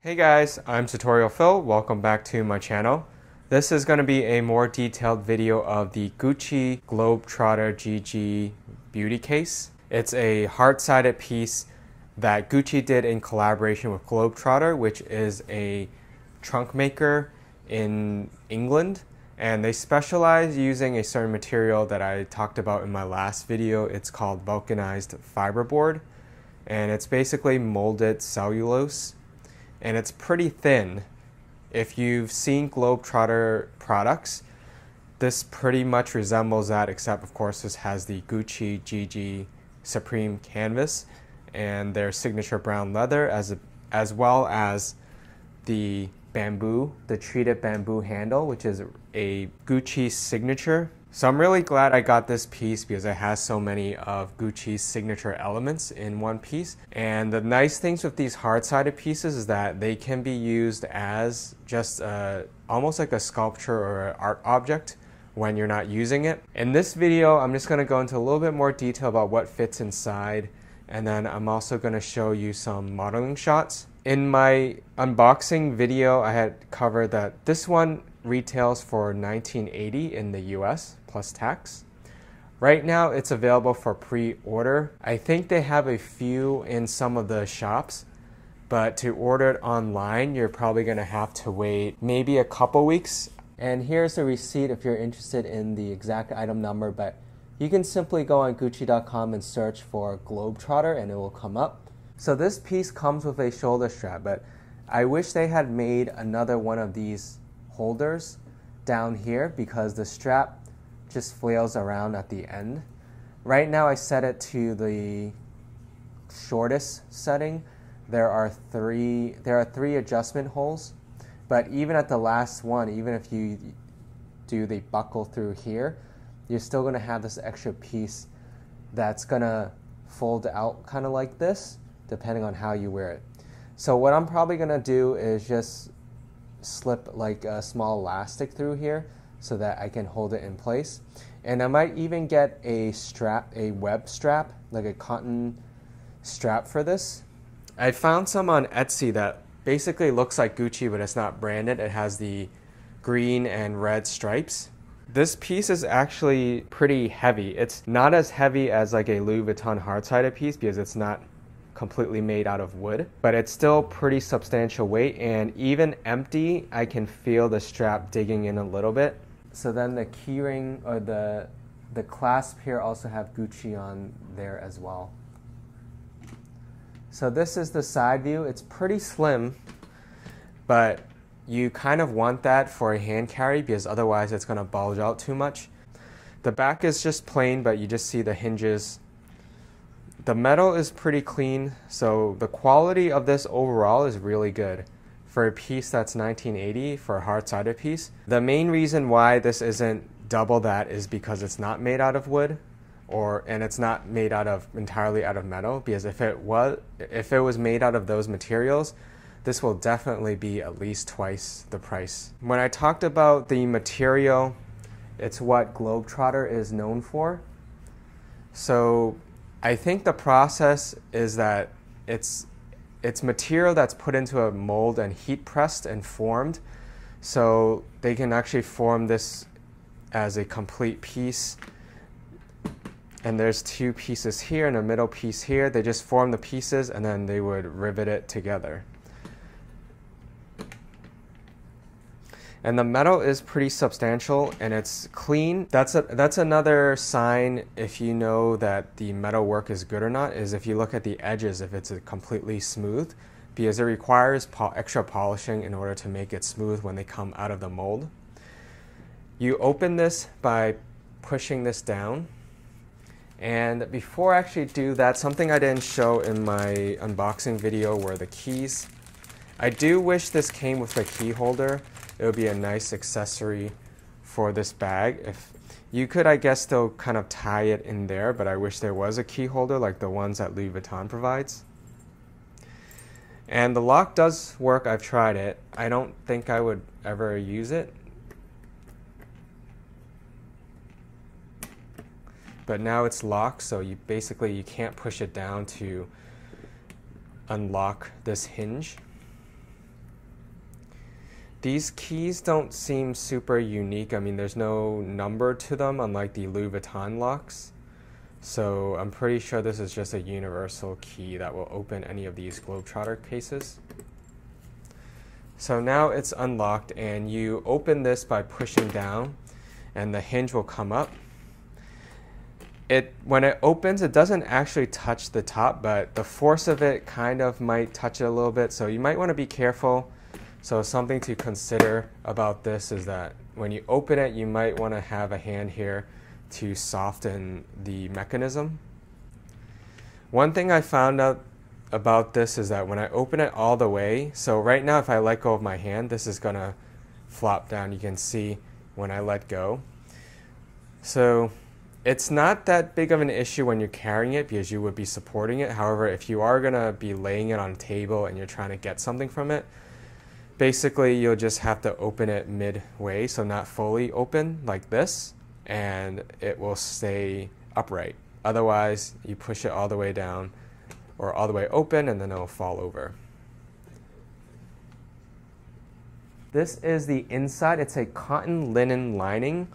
Hey guys, I'm Tutorial Phil. Welcome back to my channel. This is going to be a more detailed video of the Gucci Globe-Trotter GG beauty case. It's a heart-sided piece that Gucci did in collaboration with Globe-Trotter, which is a trunk maker in England. And they specialize using a certain material that I talked about in my last video. It's called vulcanized fiberboard. And it's basically molded cellulose. And it's pretty thin. If you've seen Globe-Trotter products, this pretty much resembles that, except of course this has the Gucci GG Supreme canvas and their signature brown leather, as well as the bamboo, the treated bamboo handle, which is a Gucci signature. So I'm really glad I got this piece because it has so many of Gucci's signature elements in one piece. And the nice things with these hard-sided pieces is that they can be used as just almost like a sculpture or an art object when you're not using it. In this video, I'm just going to go into a little bit more detail about what fits inside, and then I'm also going to show you some modeling shots. In my unboxing video, I had covered that this one retails for $19.80 in the US plus tax. Right now it's available for pre-order. I think they have a few in some of the shops, but to order it online you're probably going to have to wait maybe a couple weeks. And here's the receipt if you're interested in the exact item number, but you can simply go on Gucci.com and search for Globe-Trotter and it will come up. So this piece comes with a shoulder strap, but I wish they had made another one of these holders down here because the strap just flails around at the end. Right now I set it to the shortest setting. There are three adjustment holes, but even at the last one, even if you do the buckle through here, you're still going to have this extra piece that's going to fold out kind of like this, depending on how you wear it. So what I'm probably going to do is just slip like a small elastic through here so that I can hold it in place. And I might even get a strap, a web strap, like a cotton strap for this. I found some on Etsy that basically looks like Gucci, but it's not branded. It has the green and red stripes. This piece is actually pretty heavy. It's not as heavy as like a Louis Vuitton hard-sided piece because it's not completely made out of wood, but it's still pretty substantial weight, and even empty I can feel the strap digging in a little bit. So then the keyring or the clasp here also have Gucci on there as well. So this is the side view. It's pretty slim, but you kind of want that for a hand carry because otherwise it's going to bulge out too much. The back is just plain, but you just see the hinges. The metal is pretty clean, so the quality of this overall is really good. For a piece that's $19.80 for a hard-sided piece. The main reason why this isn't double that is because it's not made out of wood, and it's not made entirely out of metal, because if it was made out of those materials, this will definitely be at least twice the price. When I talked about the material, it's what Globe-Trotter is known for. So I think the process is that it's material that's put into a mold and heat pressed and formed, so they can actually form this as a complete piece. And there's two pieces here and a middle piece here. They just form the pieces and then they would rivet it together. And the metal is pretty substantial and it's clean. That's another sign if you know that the metal work is good or not, is if you look at the edges, if it's completely smooth, because it requires extra polishing in order to make it smooth when they come out of the mold. You open this by pushing this down. And before I actually do that, something I didn't show in my unboxing video were the keys. I do wish this came with a key holder. It would be a nice accessory for this bag. If you could, I guess, still kind of tie it in there, but I wish there was a key holder like the ones that Louis Vuitton provides. And the lock does work. I've tried it. I don't think I would ever use it. But now it's locked, so you can't push it down to unlock this hinge. These keys don't seem super unique. I mean, there's no number to them, unlike the Louis Vuitton locks. So I'm pretty sure this is just a universal key that will open any of these Globe-Trotter cases. So now it's unlocked, and you open this by pushing down, and the hinge will come up. When it opens, it doesn't actually touch the top, but the force of it kind of might touch it a little bit, so you might want to be careful. So something to consider about this is that when you open it, you might want to have a hand here to soften the mechanism. One thing I found out about this is that when I open it all the way, so right now if I let go of my hand, this is gonna flop down. You can see when I let go. So it's not that big of an issue when you're carrying it because you would be supporting it. However, if you are gonna be laying it on a table and you're trying to get something from it, basically you'll just have to open it midway, so not fully open like this, and it will stay upright. Otherwise, you push it all the way down or all the way open, and then it'll fall over. This is the inside. It's a cotton linen lining,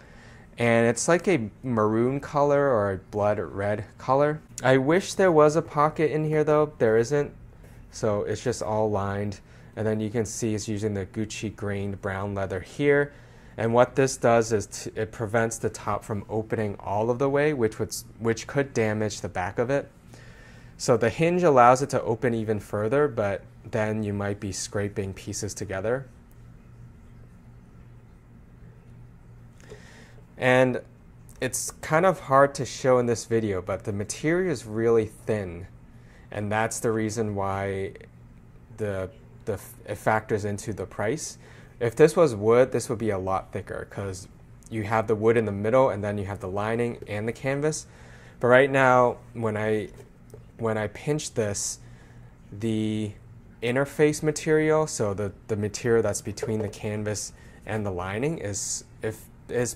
and it's like a maroon color or a blood red color. I wish there was a pocket in here though. There isn't, so it's just all lined. And then you can see it's using the Gucci grained brown leather here. And what this does is it prevents the top from opening all of the way, which could damage the back of it. So the hinge allows it to open even further, but then you might be scraping pieces together. And it's kind of hard to show in this video, but the material is really thin. And that's the reason why it factors into the price. If this was wood, this would be a lot thicker because you have the wood in the middle and then you have the lining and the canvas. But right now, when I pinch this, the interface material, so the material that's between the canvas and the lining is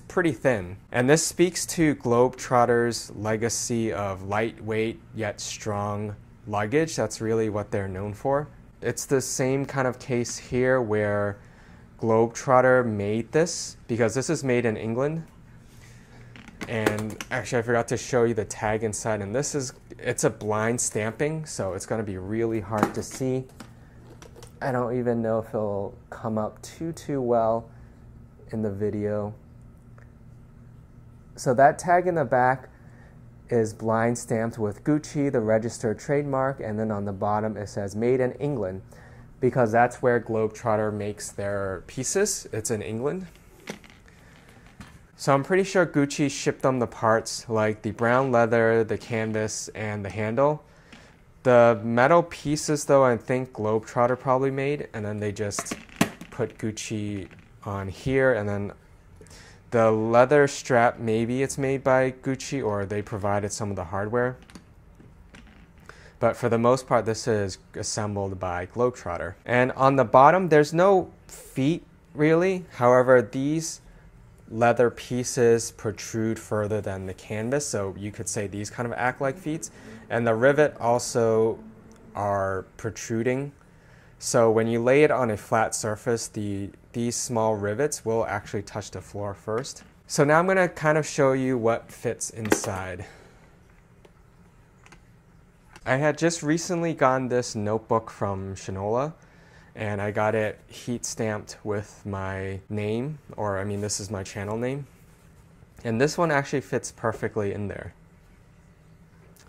pretty thin. And this speaks to Globe-Trotter's legacy of lightweight yet strong luggage. That's really what they're known for. It's the same kind of case here where Globe-Trotter made this, because this is made in England. And actually I forgot to show you the tag inside, and it's a blind stamping, so it's going to be really hard to see. I don't even know if it'll come up too well in the video. So that tag in the back is blind stamped with Gucci, the registered trademark, and then on the bottom it says made in England, because that's where Globe-Trotter makes their pieces. It's in England. So I'm pretty sure Gucci shipped them the parts, like the brown leather, the canvas, and the handle. The metal pieces though, I think Globe-Trotter probably made, and then they just put Gucci on here, and then the leather strap, maybe it's made by Gucci or they provided some of the hardware. But for the most part, this is assembled by Globe-Trotter. And on the bottom, there's no feet really. However, these leather pieces protrude further than the canvas, so you could say these kind of act like feet. And the rivet also are protruding. So when you lay it on a flat surface, these small rivets will actually touch the floor first. So now I'm going to kind of show you what fits inside. I had just recently gotten this notebook from Shinola, and I got it heat stamped with my name, or I mean this is my channel name. And this one actually fits perfectly in there.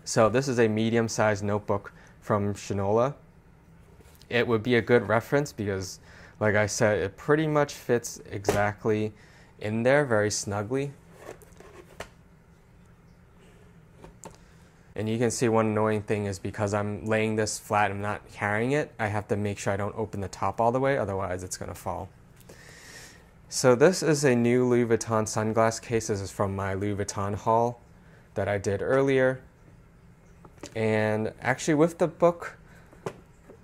So this is a medium-sized notebook from Shinola. It would be a good reference because, like I said, it pretty much fits exactly in there, very snugly. And you can see one annoying thing is because I'm laying this flat, I'm not carrying it, I have to make sure I don't open the top all the way, otherwise it's going to fall. So this is a new Louis Vuitton sunglass case. This is from my Louis Vuitton haul that I did earlier. And actually with the book,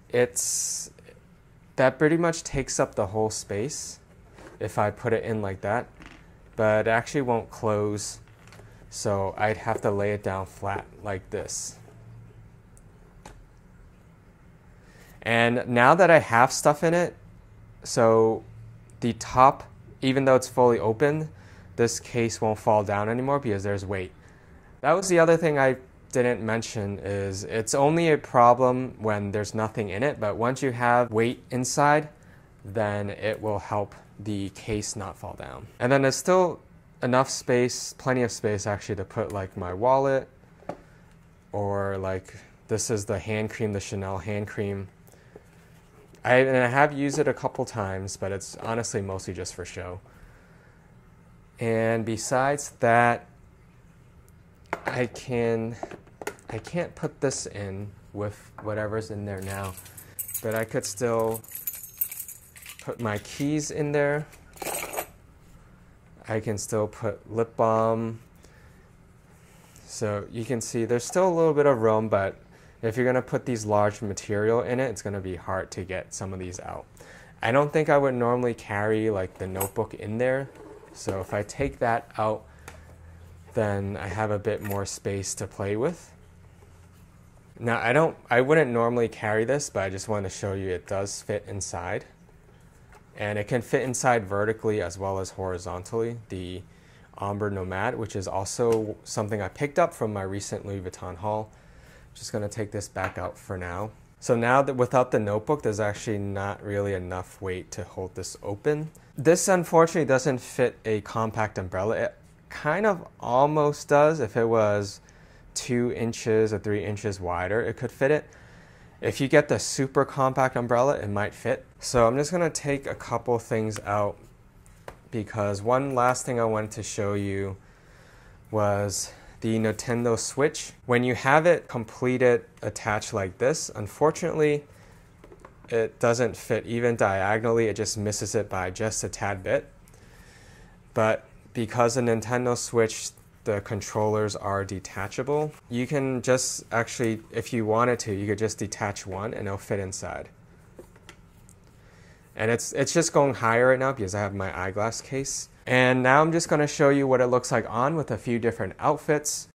that pretty much takes up the whole space if I put it in like that, but it actually won't close, so I'd have to lay it down flat like this. And now that I have stuff in it, so the top, even though it's fully open, this case won't fall down anymore because there's weight. That was the other thing I didn't mention, is it's only a problem when there's nothing in it, but once you have weight inside, then it will help the case not fall down. And then there's still enough space, plenty of space actually, to put like my wallet, or like this is the hand cream, the Chanel hand cream. I have used it a couple times, but it's honestly mostly just for show. And besides that, I can't put this in with whatever's in there now, but I could still put my keys in there. I can still put lip balm. So you can see there's still a little bit of room, but if you're gonna put these large material in it, it's gonna be hard to get some of these out. I don't think I would normally carry like the notebook in there. So if I take that out, then I have a bit more space to play with. Now I wouldn't normally carry this, but I just wanted to show you it does fit inside. And it can fit inside vertically as well as horizontally, the Ombre Nomad, which is also something I picked up from my recent Louis Vuitton haul. Just gonna take this back out for now. So now that without the notebook, there's actually not really enough weight to hold this open. This unfortunately doesn't fit a compact umbrella. It kind of almost does. If it was 2 inches or 3 inches wider, it could fit it. If you get the super compact umbrella, it might fit. So I'm just gonna take a couple things out, because one last thing I wanted to show you was the Nintendo Switch. When you have it completed attached like this, unfortunately, it doesn't fit even diagonally. It just misses it by just a tad bit. But because the Nintendo Switch, the controllers are detachable, you can just actually, if you wanted to, you could just detach one and it'll fit inside. And it's just going higher right now because I have my eyeglass case. And now I'm just going to show you what it looks like on with a few different outfits.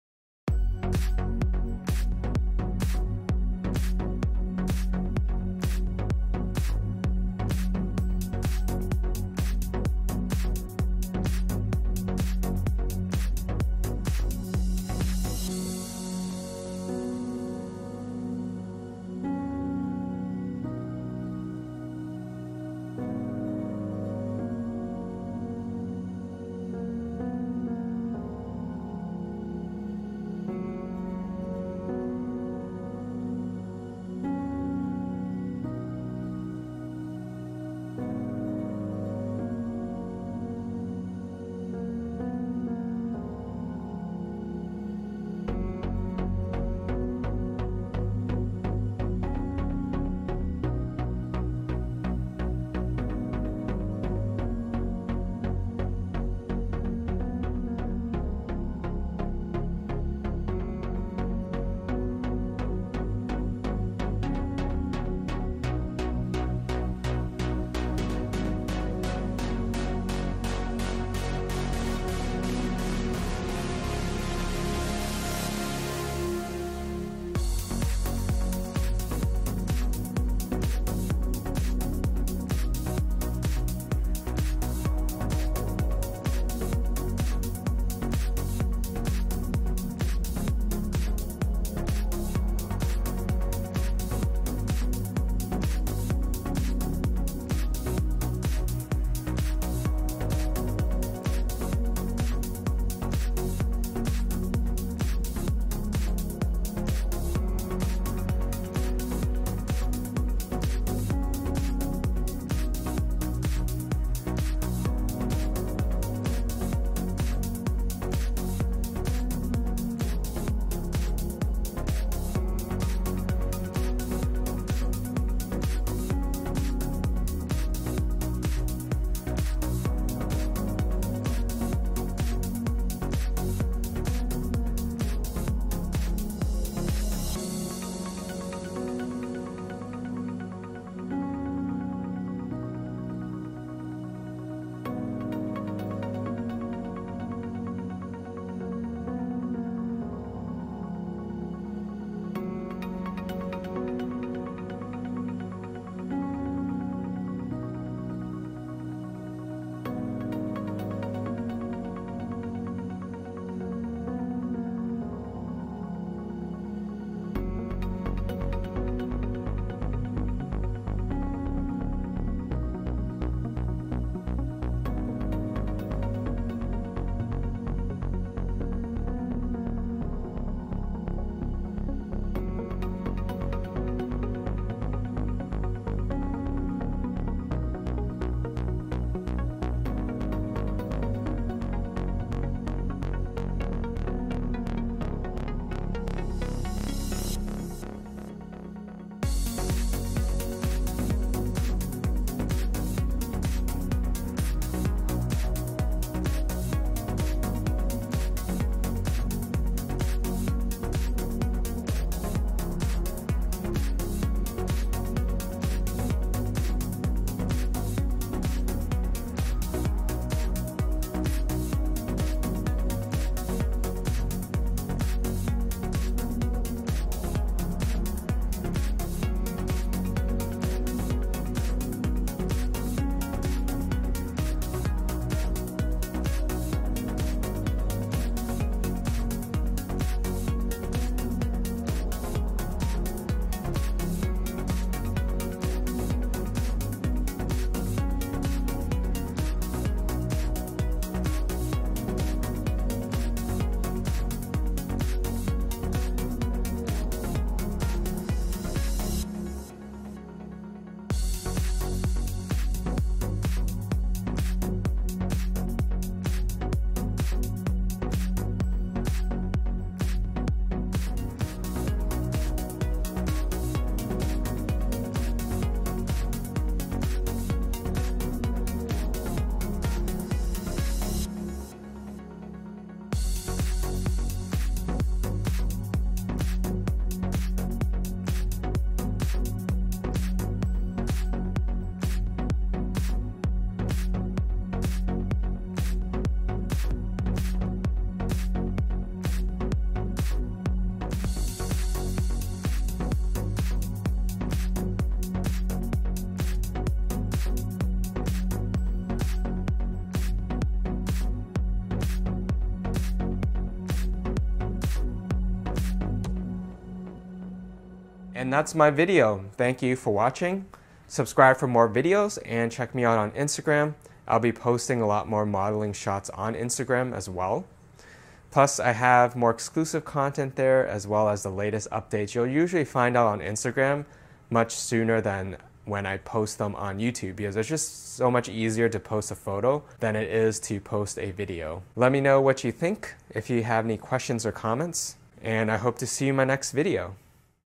And that's my video. Thank you for watching. Subscribe for more videos and check me out on Instagram. I'll be posting a lot more modeling shots on Instagram as well. Plus, I have more exclusive content there as well as the latest updates you'll usually find out on Instagram much sooner than when I post them on YouTube, because it's just so much easier to post a photo than it is to post a video. Let me know what you think if you have any questions or comments, and I hope to see you in my next video.